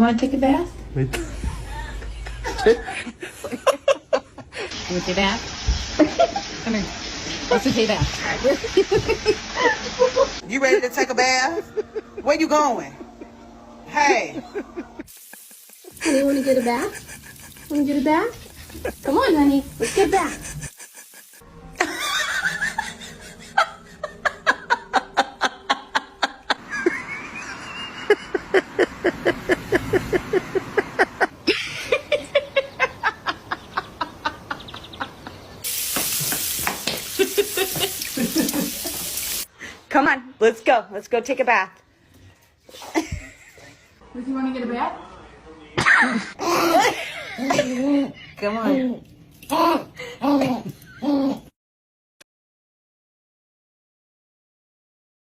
Want to take a bath? Wait. You want to take a bath? Come here. Let's just take a bath. You ready to take a bath? Where you going? Hey. Honey, want to get a bath? Want to get a bath? Come on, honey. Let's get a bath. Come on, let's go. Let's go take a bath. Would you want to get a bath? Come on.